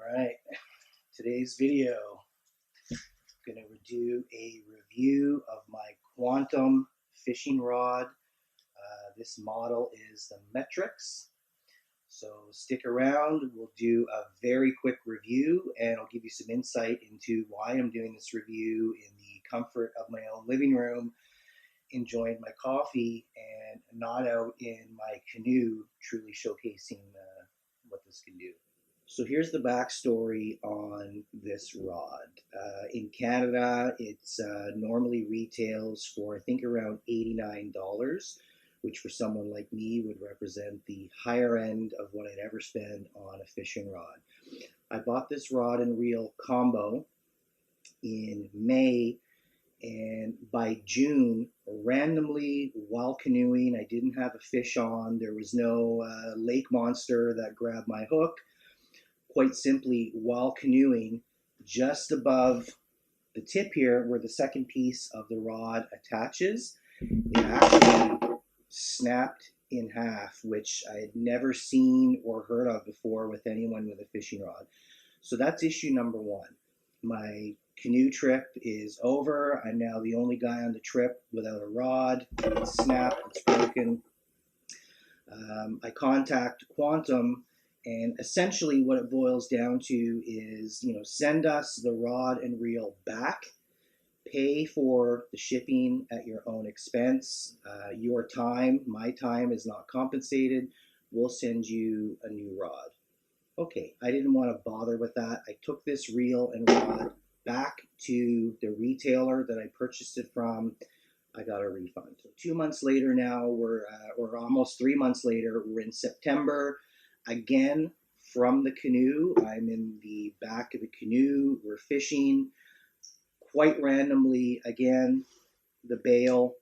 Alright, today's video, I'm going to do a review of my Quantum fishing rod. This model is the Metrix. So stick around, we'll do a very quick review and I'll give you some insight into why I'm doing this review in the comfort of my own living room, enjoying my coffee and not out in my canoe, truly showcasing what this can do. So here's the backstory on this rod. In Canada, it's normally retails for I think around $89, which for someone like me would represent the higher end of what I'd ever spend on a fishing rod. I bought this rod and reel combo in May, and by June, randomly while canoeing, I didn't have a fish on. There was no lake monster that grabbed my hook. Quite simply, while canoeing, just above the tip here where the second piece of the rod attaches, it actually snapped in half, which I had never seen or heard of before with anyone with a fishing rod. So that's issue number one. My canoe trip is over. I'm now the only guy on the trip without a rod. It's snapped, it's broken. I contact Quantum, and essentially what it boils down to is, send us the rod and reel back, pay for the shipping at your own expense. Your time, my time is not compensated. We'll send you a new rod. Okay, I didn't want to bother with that. I took this reel and rod back to the retailer that I purchased it from. I got a refund. So 2 months later now, or almost 3 months later, we're in September. Again, from the canoe, I'm in the back of the canoe, we're fishing. Quite randomly, again, the bail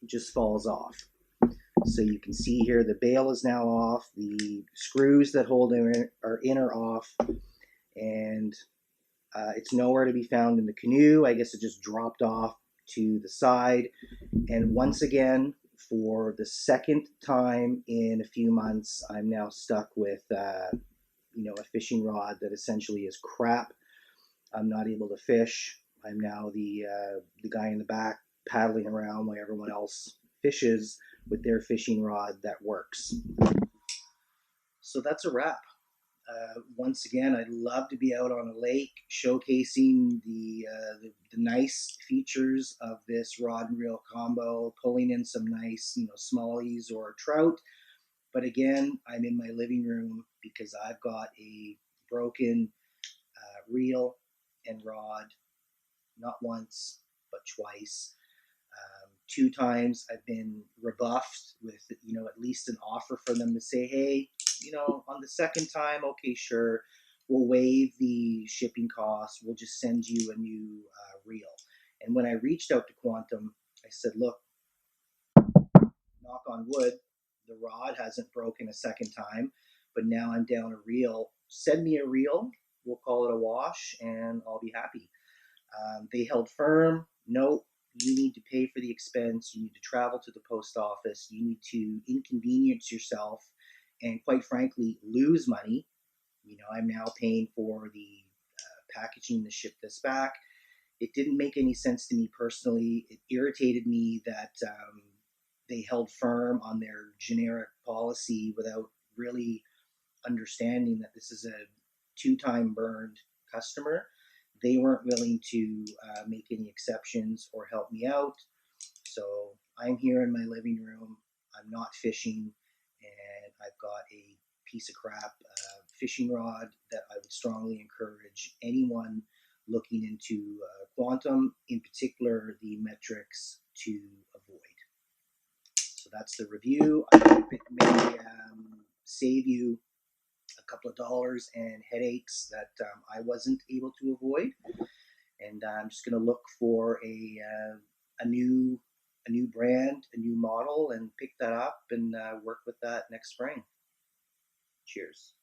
just falls off. So you can see here, the bail is now off, the screws that hold it are in or off, and it's nowhere to be found in the canoe. I guess it just dropped off to the side. And once again, for the second time in a few months, I'm now stuck with a fishing rod that essentially is crap. I'm not able to fish. I'm now the guy in the back paddling around while everyone else fishes with their fishing rod that works. So that's a wrap. Once again, I'd love to be out on a lake showcasing the nice features of this rod and reel combo, pulling in some nice smallies or trout. But again, I'm in my living room because I've got a broken reel and rod, not once but twice. 2 times I've been rebuffed with at least an offer for them to say, hey, on the second time, okay, sure, we'll waive the shipping costs. We'll just send you a new reel. And when I reached out to Quantum, I said, look, knock on wood, the rod hasn't broken a second time, but now I'm down a reel. Send me a reel. We'll call it a wash, and I'll be happy. They held firm. No, you need to pay for the expense. You need to travel to the post office. You need to inconvenience yourself and, quite frankly, lose money. I'm now paying for the packaging to ship this back. It didn't make any sense to me personally. It irritated me that they held firm on their generic policy without really understanding that this is a 2-time burned customer. They weren't willing to make any exceptions or help me out. So I'm here in my living room. I'm not fishing, and I've got a piece of crap fishing rod that I would strongly encourage anyone looking into Quantum, in particular the Metrix, to avoid. So that's the review. I hope it may save you a couple of dollars and headaches that I wasn't able to avoid. And I'm just going to look for a new brand, a new model, and pick that up and work with that next spring. Cheers.